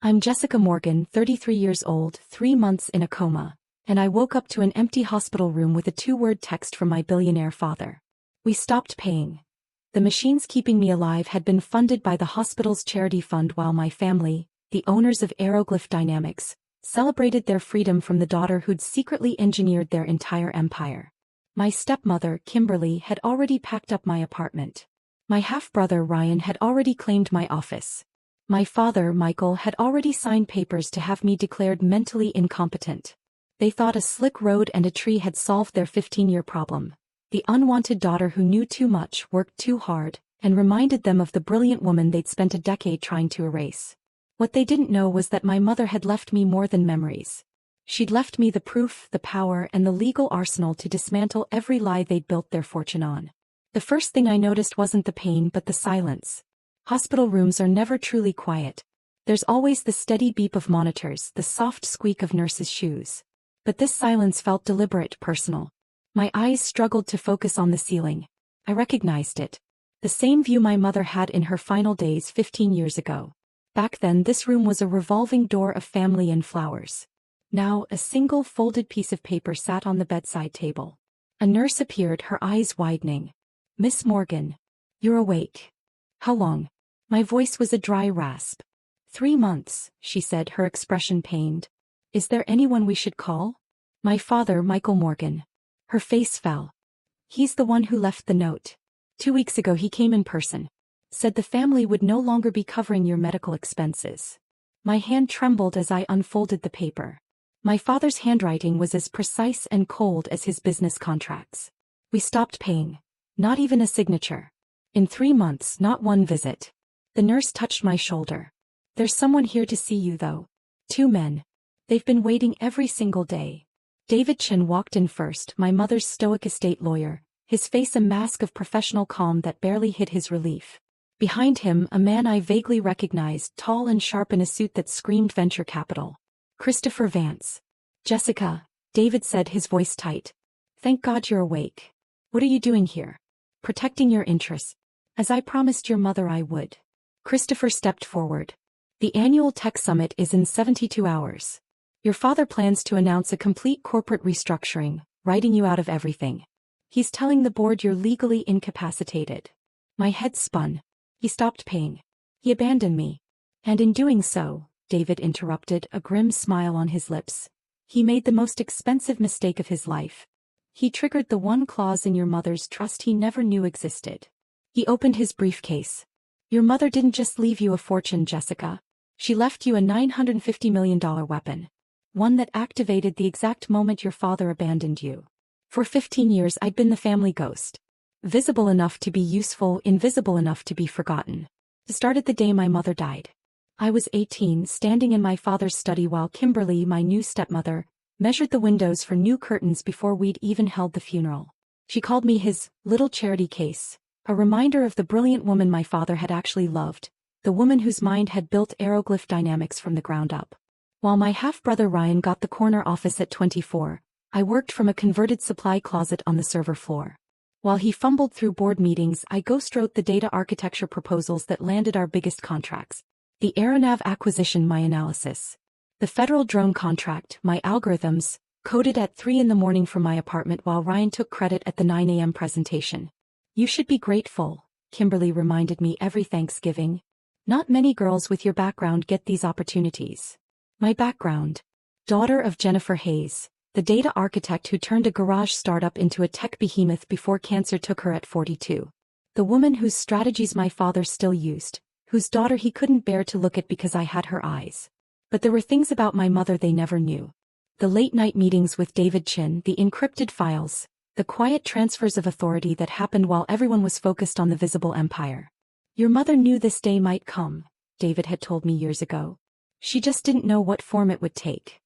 I'm Jessica Morgan, 33 years old, 3 months in a coma, and I woke up to an empty hospital room with a 2-word text from my billionaire father. We stopped paying. The machines keeping me alive had been funded by the hospital's charity fund while my family, the owners of Aeroglyph Dynamics, celebrated their freedom from the daughter who'd secretly engineered their entire empire. My stepmother, Kimberly, had already packed up my apartment. My half-brother, Ryan, had already claimed my office. My father, Michael, had already signed papers to have me declared mentally incompetent. They thought a slick road and a tree had solved their 15-year problem. The unwanted daughter who knew too much, worked too hard, and reminded them of the brilliant woman they'd spent a decade trying to erase. What they didn't know was that my mother had left me more than memories. She'd left me the proof, the power, and the legal arsenal to dismantle every lie they'd built their fortune on. The first thing I noticed wasn't the pain but the silence. Hospital rooms are never truly quiet. There's always the steady beep of monitors, the soft squeak of nurses' shoes. But this silence felt deliberate, personal. My eyes struggled to focus on the ceiling. I recognized it. The same view my mother had in her final days 15 years ago. Back then, this room was a revolving door of family and flowers. Now, a single folded piece of paper sat on the bedside table. A nurse appeared, her eyes widening. "Miss Morgan. You're awake. How long?" My voice was a dry rasp. 3 months, she said, her expression pained. "Is there anyone we should call?" "My father, Michael Morgan." Her face fell. "He's the one who left the note. 2 weeks ago he came in person. Said the family would no longer be covering your medical expenses." My hand trembled as I unfolded the paper. My father's handwriting was as precise and cold as his business contracts. We stopped paying. Not even a signature. In 3 months, not one visit. The nurse touched my shoulder. "There's someone here to see you, though. 2 men. They've been waiting every single day." David Chin walked in first, my mother's stoic estate lawyer, his face a mask of professional calm that barely hid his relief. Behind him, a man I vaguely recognized, tall and sharp in a suit that screamed venture capital. "Christopher Vance." "Jessica," David said, his voice tight. "Thank God you're awake. What are you doing here?" "Protecting your interests. As I promised your mother I would." Christopher stepped forward. "The annual tech summit is in 72 hours. Your father plans to announce a complete corporate restructuring, writing you out of everything. He's telling the board you're legally incapacitated." My head spun. "He stopped paying. He abandoned me. And in doing so," David interrupted, a grim smile on his lips, "he made the most expensive mistake of his life. He triggered the one clause in your mother's trust he never knew existed." He opened his briefcase. "Your mother didn't just leave you a fortune, Jessica. She left you a $950 million weapon. One that activated the exact moment your father abandoned you. For 15 years I'd been the family ghost. Visible enough to be useful, invisible enough to be forgotten. It started the day my mother died. I was 18, standing in my father's study while Kimberly, my new stepmother, measured the windows for new curtains before we'd even held the funeral. She called me his little charity case, a reminder of the brilliant woman my father had actually loved, the woman whose mind had built Aeroglyph Dynamics from the ground up. While my half-brother Ryan got the corner office at 24, I worked from a converted supply closet on the server floor. While he fumbled through board meetings, I ghost-wrote the data architecture proposals that landed our biggest contracts. The Aeronav acquisition, my analysis. The federal drone contract, my algorithms, coded at 3 in the morning from my apartment while Ryan took credit at the 9 a.m. presentation. "You should be grateful," Kimberly reminded me every Thanksgiving. "Not many girls with your background get these opportunities." My background. Daughter of Jennifer Hayes, the data architect who turned a garage startup into a tech behemoth before cancer took her at 42. The woman whose strategies my father still used, whose daughter he couldn't bear to look at because I had her eyes. But there were things about my mother they never knew. The late-night meetings with David Chin, the encrypted files, the quiet transfers of authority that happened while everyone was focused on the visible empire. "Your mother knew this day might come," David had told me years ago. "She just didn't know what form it would take."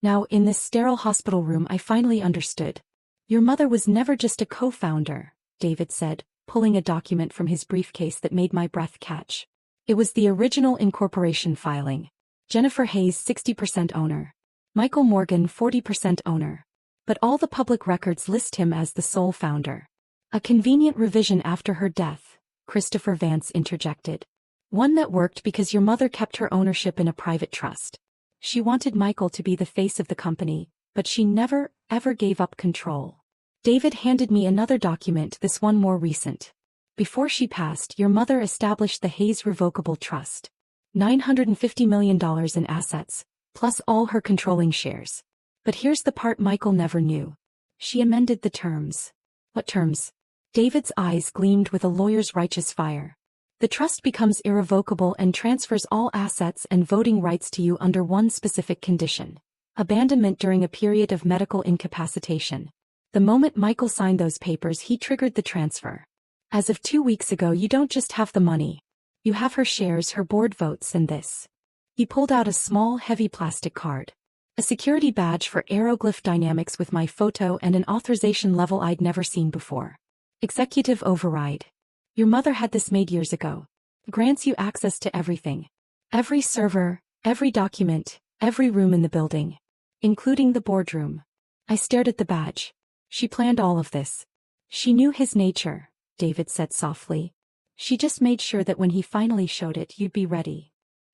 Now, in this sterile hospital room, I finally understood. "Your mother was never just a co-founder," David said, pulling a document from his briefcase that made my breath catch. It was the original incorporation filing. Jennifer Hayes, 60% owner. Michael Morgan, 40% owner. But all the public records list him as the sole founder. "A convenient revision after her death," Christopher Vance interjected. One that worked because your mother kept her ownership in a private trust. She wanted Michael to be the face of the company, but she never, ever gave up control. David handed me another document, this one more recent. Before she passed, your mother established the Hayes Revocable Trust. $950 million in assets, plus all her controlling shares. But here's the part Michael never knew. She amended the terms. What terms? David's eyes gleamed with a lawyer's righteous fire. The trust becomes irrevocable and transfers all assets and voting rights to you under one specific condition: abandonment during a period of medical incapacitation. The moment Michael signed those papers, he triggered the transfer. As of 2 weeks ago, you don't just have the money. You have her shares, her board votes, and this. He pulled out a small, heavy plastic card. A security badge for Aeroglyph Dynamics with my photo and an authorization level I'd never seen before. Executive override. Your mother had this made years ago. Grants you access to everything. Every server, every document, every room in the building. Including the boardroom. I stared at the badge. She planned all of this. She knew his nature, David said softly. She just made sure that when he finally showed it, you'd be ready.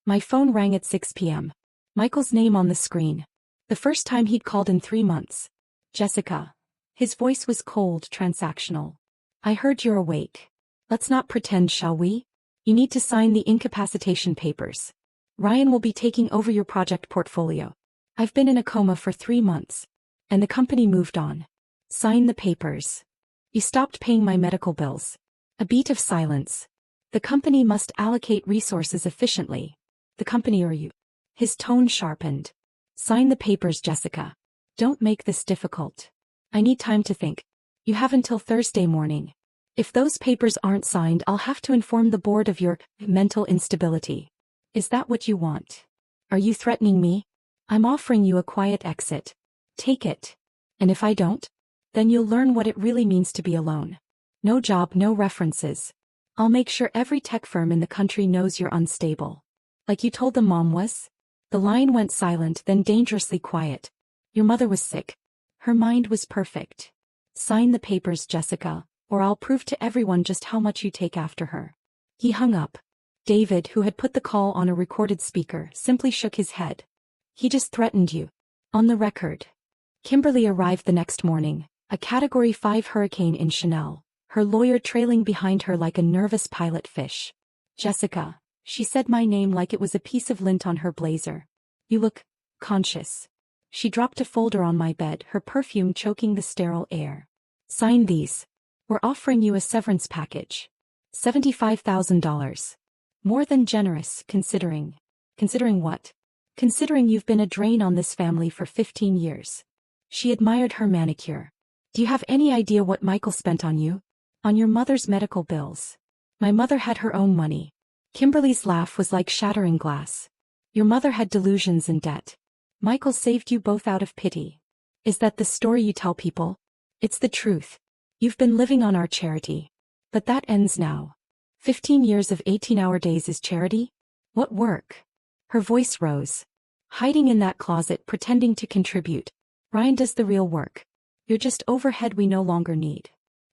My phone rang at 6 p.m. Michael's name on the screen. The first time he'd called in 3 months. Jessica. His voice was cold, transactional. I heard you're awake. Let's not pretend, shall we? You need to sign the incapacitation papers. Ryan will be taking over your project portfolio. I've been in a coma for 3 months. And the company moved on. Sign the papers. You stopped paying my medical bills. A beat of silence. The company must allocate resources efficiently. The company or you. His tone sharpened. Sign the papers, Jessica. Don't make this difficult. I need time to think. You have until Thursday morning. If those papers aren't signed, I'll have to inform the board of your mental instability. Is that what you want? Are you threatening me? I'm offering you a quiet exit. Take it. And if I don't? Then you'll learn what it really means to be alone. No job, no references. I'll make sure every tech firm in the country knows you're unstable. Like you told them Mom was? The line went silent, then dangerously quiet. Your mother was sick. Her mind was perfect. Sign the papers, Jessica, or I'll prove to everyone just how much you take after her. He hung up. David, who had put the call on a recorded speaker, simply shook his head. He just threatened you. On the record. Kimberly arrived the next morning, a Category 5 hurricane in Chanel, her lawyer trailing behind her like a nervous pilot fish. Jessica, she said my name like it was a piece of lint on her blazer. You look conscious. She dropped a folder on my bed, her perfume choking the sterile air. Sign these. We're offering you a severance package. $75,000. More than generous, considering. Considering what? Considering you've been a drain on this family for 15 years. She admired her manicure. Do you have any idea what Michael spent on you? On your mother's medical bills. My mother had her own money. Kimberly's laugh was like shattering glass. Your mother had delusions and debt. Michael saved you both out of pity. Is that the story you tell people? It's the truth. You've been living on our charity. But that ends now. 15 years of 18-hour days is charity? What work? Her voice rose. Hiding in that closet, pretending to contribute. Ryan does the real work. You're just overhead we no longer need.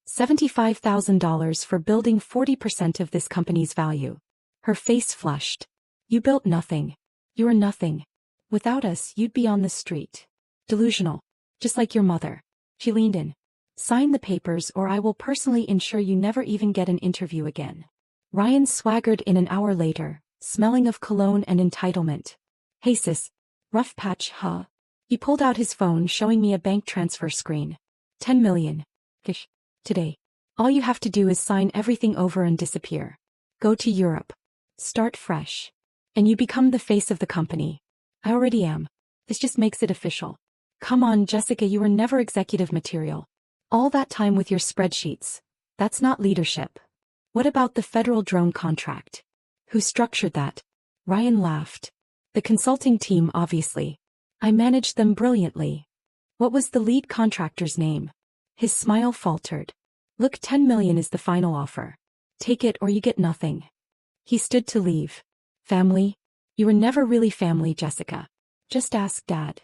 $75,000 for building 40% of this company's value. Her face flushed. You built nothing. You're nothing. Without us, you'd be on the street. Delusional. Just like your mother. She leaned in. Sign the papers or I will personally ensure you never even get an interview again. Ryan swaggered in an hour later, smelling of cologne and entitlement. Hey sis. Rough patch, huh? He pulled out his phone, showing me a bank transfer screen. 10 million. Gish. Today. All you have to do is sign everything over and disappear. Go to Europe. Start fresh. And you become the face of the company. I already am. This just makes it official. Come on, Jessica, you were never executive material. All that time with your spreadsheets. That's not leadership. What about the federal drone contract? Who structured that? Ryan laughed. The consulting team, obviously. I managed them brilliantly. What was the lead contractor's name? His smile faltered. Look, 10 million is the final offer. Take it or you get nothing. He stood to leave. Family? You were never really family, Jessica. Just ask Dad.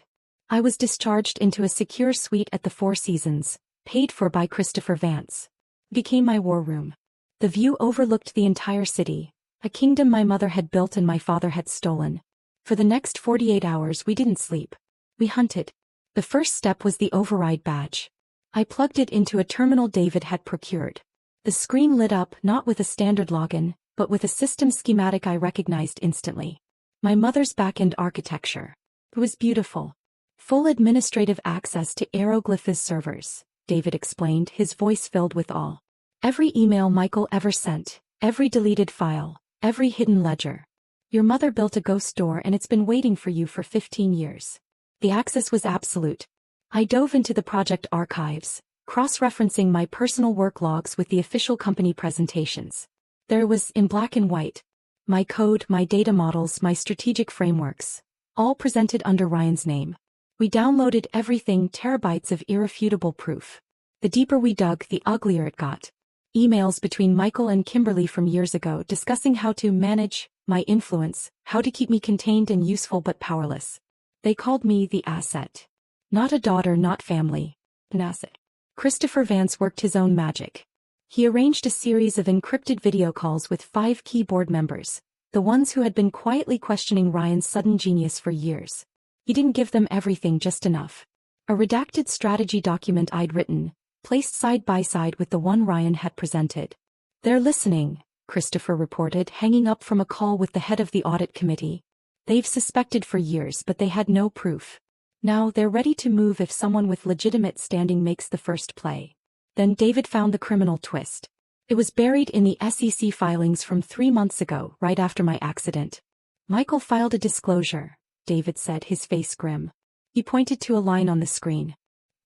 I was discharged into a secure suite at the Four Seasons, paid for by Christopher Vance. Became my war room. The view overlooked the entire city, A kingdom my mother had built and my father had stolen. For the next 48 hours we didn't sleep. We hunted. The first step was the override badge. I plugged it into a terminal David had procured. The screen lit up not with a standard login, but with a system schematic I recognized instantly. My mother's back-end architecture. It was beautiful. Full administrative access to Aeroglyph's servers, David explained, his voice filled with awe. Every email Michael ever sent, every deleted file, every hidden ledger. Your mother built a ghost door and it's been waiting for you for 15 years. The access was absolute. I dove into the project archives, cross-referencing my personal work logs with the official company presentations. There was, in black and white, my code, my data models, my strategic frameworks, all presented under Ryan's name. We downloaded everything, terabytes of irrefutable proof. The deeper we dug, the uglier it got. Emails between Michael and Kimberly from years ago discussing how to manage my influence, how to keep me contained and useful but powerless. They called me the asset. Not a daughter, not family. An asset. Christopher Vance worked his own magic. He arranged a series of encrypted video calls with 5 key board members, the ones who had been quietly questioning Ryan's sudden genius for years. He didn't give them everything, just enough. A redacted strategy document I'd written, placed side by side with the one Ryan had presented. They're listening, Christopher reported, hanging up from a call with the head of the audit committee. They've suspected for years but they had no proof. Now they're ready to move if someone with legitimate standing makes the first play. Then David found the criminal twist. It was buried in the SEC filings from 3 months ago, right after my accident. Michael filed a disclosure, David said, his face grim. He pointed to a line on the screen.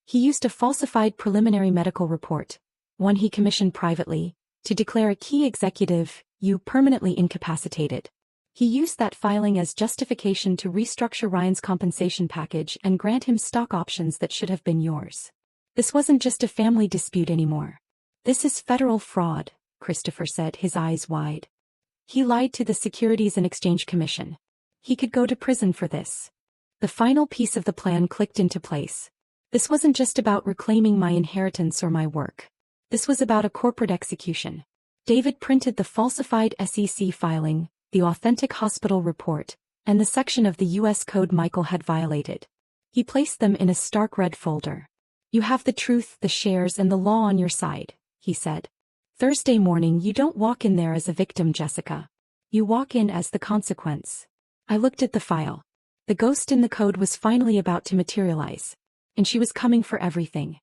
He used a falsified preliminary medical report, one he commissioned privately, to declare a key executive, you permanently incapacitated. He used that filing as justification to restructure Ryan's compensation package and grant him stock options that should have been yours. This wasn't just a family dispute anymore. This is federal fraud, Christopher said, his eyes wide. He lied to the Securities and Exchange Commission. He could go to prison for this. The final piece of the plan clicked into place. This wasn't just about reclaiming my inheritance or my work. This was about a corporate execution. David printed the falsified SEC filing, the authentic hospital report, and the section of the U.S. code Michael had violated. He placed them in a stark red folder. You have the truth, the shares, and the law on your side, he said. Thursday morning, you don't walk in there as a victim, Jessica. You walk in as the consequence. I looked at the file. The ghost in the code was finally about to materialize. And she was coming for everything.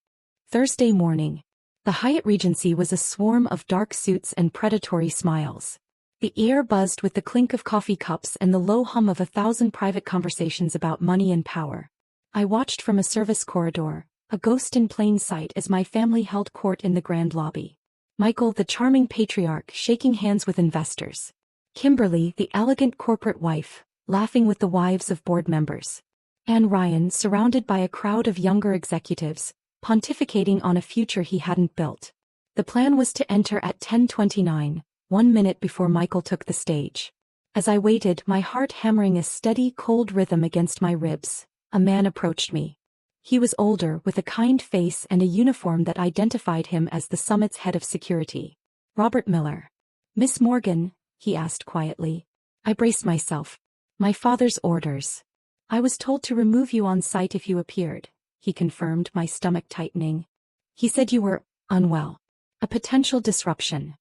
Thursday morning. The Hyatt Regency was a swarm of dark suits and predatory smiles. The air buzzed with the clink of coffee cups and the low hum of 1,000 private conversations about money and power. I watched from a service corridor, a ghost in plain sight, as my family held court in the grand lobby. Michael, the charming patriarch, shaking hands with investors. Kimberly, the elegant corporate wife, laughing with the wives of board members. And Ryan, surrounded by a crowd of younger executives, pontificating on a future he hadn't built. The plan was to enter at 10:29, 1 minute before Michael took the stage. As I waited, my heart hammering a steady, cold rhythm against my ribs, a man approached me. He was older, with a kind face and a uniform that identified him as the summit's head of security. Robert Miller. Miss Morgan, he asked quietly. I braced myself. My father's orders. I was told to remove you on sight if you appeared, he confirmed, my stomach tightening. He said you were unwell. A potential disruption.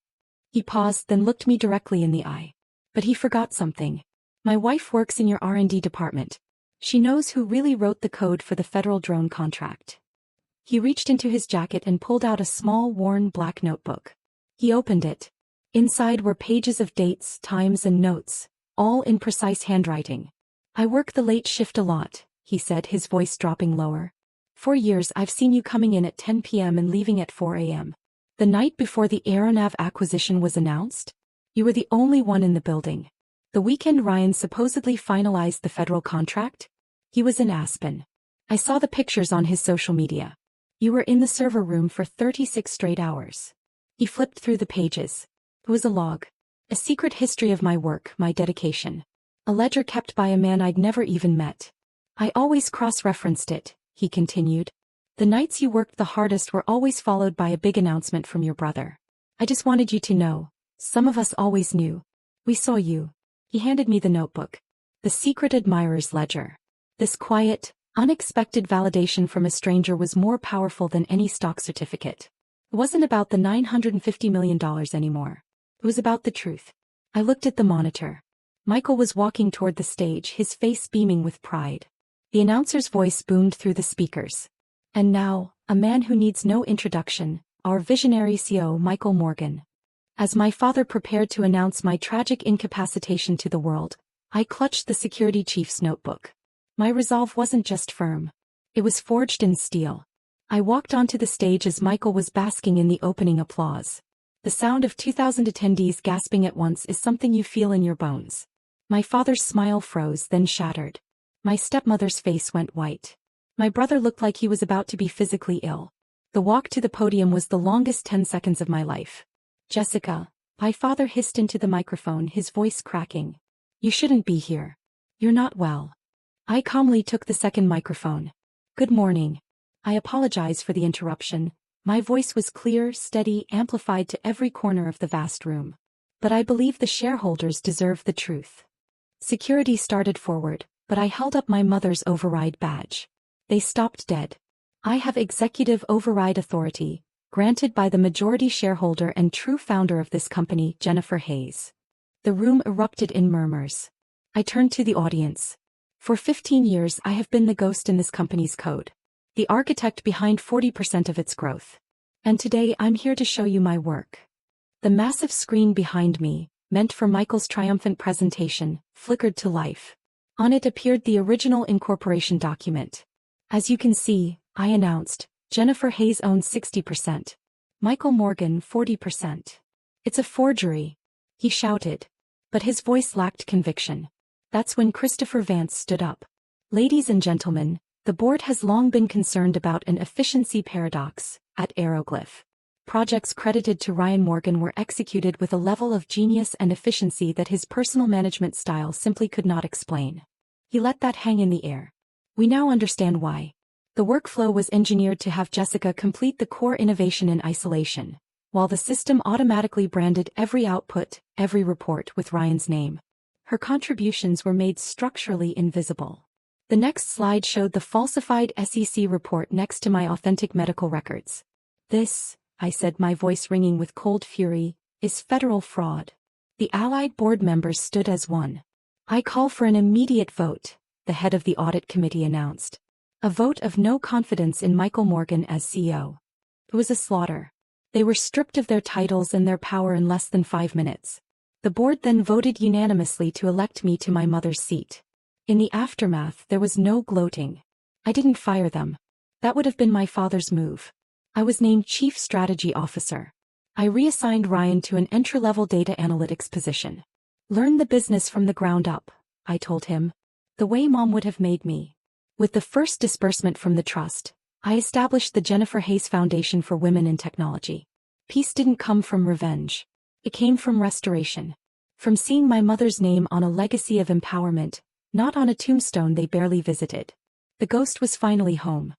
He paused, then looked me directly in the eye. But he forgot something. My wife works in your R&D department. She knows who really wrote the code for the federal drone contract. He reached into his jacket and pulled out a small, worn black notebook. He opened it. Inside were pages of dates, times, and notes, all in precise handwriting. I work the late shift a lot, he said, his voice dropping lower. For years I've seen you coming in at 10 p.m. and leaving at 4 a.m. The night before the Aeronav acquisition was announced, you were the only one in the building. The weekend Ryan supposedly finalized the federal contract, he was in Aspen. I saw the pictures on his social media. You were in the server room for 36 straight hours. He flipped through the pages. It was a log. A secret history of my work, my dedication. A ledger kept by a man I'd never even met. I always cross-referenced it, he continued. The nights you worked the hardest were always followed by a big announcement from your brother. I just wanted you to know. Some of us always knew. We saw you. He handed me the notebook. The secret admirer's ledger. This quiet, unexpected validation from a stranger was more powerful than any stock certificate. It wasn't about the $950 million anymore. It was about the truth. I looked at the monitor. Michael was walking toward the stage, his face beaming with pride. The announcer's voice boomed through the speakers. And now, a man who needs no introduction, our visionary CEO Michael Morgan. As my father prepared to announce my tragic incapacitation to the world, I clutched the security chief's notebook. My resolve wasn't just firm. It was forged in steel. I walked onto the stage as Michael was basking in the opening applause. The sound of 2,000 attendees gasping at once is something you feel in your bones. My father's smile froze, then shattered. My stepmother's face went white. My brother looked like he was about to be physically ill. The walk to the podium was the longest 10 seconds of my life. Jessica, my father hissed into the microphone, his voice cracking. You shouldn't be here. You're not well. I calmly took the second microphone. Good morning. I apologize for the interruption. My voice was clear, steady, amplified to every corner of the vast room. But I believe the shareholders deserve the truth. Security started forward, but I held up my mother's override badge. They stopped dead. I have executive override authority, granted by the majority shareholder and true founder of this company, Jennifer Hayes. The room erupted in murmurs. I turned to the audience. For 15 years I have been the ghost in this company's code. The architect behind 40% of its growth. And today I'm here to show you my work. The massive screen behind me, meant for Michael's triumphant presentation, flickered to life. On it appeared the original incorporation document. As you can see, I announced, Jennifer Hayes owns 60%. Michael Morgan 40%. It's a forgery. He shouted. But his voice lacked conviction. That's when Christopher Vance stood up. Ladies and gentlemen, the board has long been concerned about an efficiency paradox at Aeroglyph. Projects credited to Ryan Morgan were executed with a level of genius and efficiency that his personal management style simply could not explain. He let that hang in the air. We now understand why. The workflow was engineered to have Jessica complete the core innovation in isolation, while the system automatically branded every output, every report with Ryan's name. Her contributions were made structurally invisible. The next slide showed the falsified SEC report next to my authentic medical records. This, I said, my voice ringing with cold fury, is federal fraud. The allied board members stood as one. I call for an immediate vote, the head of the audit committee announced. A vote of no confidence in Michael Morgan as CEO. It was a slaughter. They were stripped of their titles and their power in less than 5 minutes. The board then voted unanimously to elect me to my mother's seat. In the aftermath, there was no gloating. I didn't fire them. That would have been my father's move. I was named Chief Strategy Officer. I reassigned Ryan to an entry-level data analytics position. Learn the business from the ground up, I told him. The way Mom would have made me. With the first disbursement from the trust, I established the Jennifer Hayes Foundation for Women in Technology. Peace didn't come from revenge. It came from restoration. From seeing my mother's name on a legacy of empowerment, not on a tombstone they barely visited. The ghost was finally home.